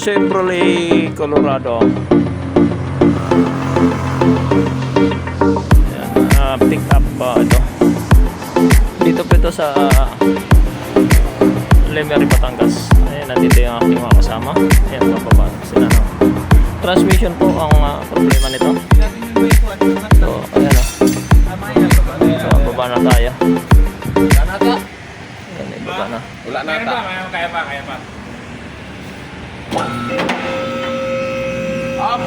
Chevrolet Colorado. Pick up ito. Dito po ito sa Lemery, Batangas. Ayan, nandito yung aking mga kasama. Ayan, mababa sila, no? Transmission po ang problema nito. So, ayan, so, baba na tayo. Ayan, baba na. Wala na ata. Kaya pa. Up.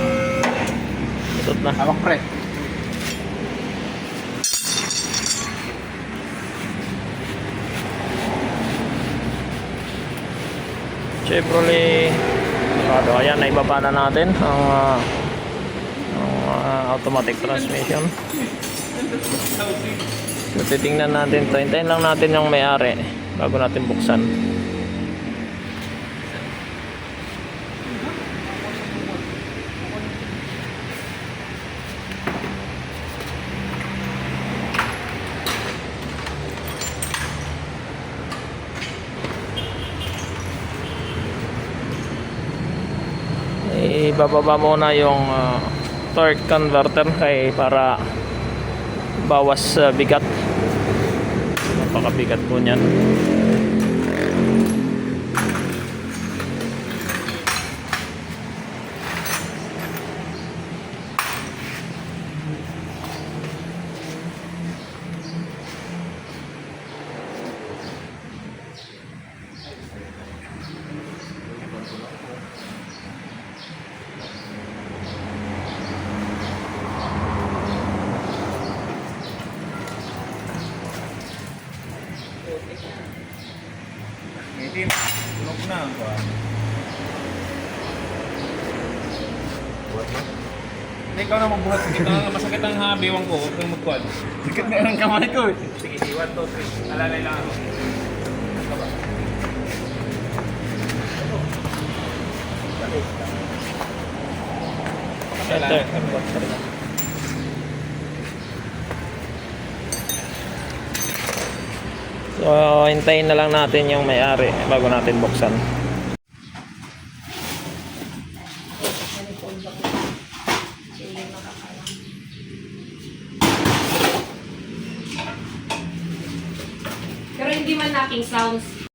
Tutot na. Hawak pre. Chevrolet Colorado. Ayan, naibaba na natin ang automatic transmission. So, titingnan natin ito. Hintayin lang natin yung may-ari bago natin buksan. Ibababa muna yung torque converter para bawas bigat. Napakabigat po niyan. Itim. Tulog na ako. Hindi ikaw na magbuhat. Masakit ang biwang ko. Huwag kang magkuhan. Sakit na ang kamay ko. Sige, 1, 2, 3. Alalay lang ako. Enter. So, hintayin na lang natin yung may-ari bago natin buksan. Pero hindi man lacking sounds.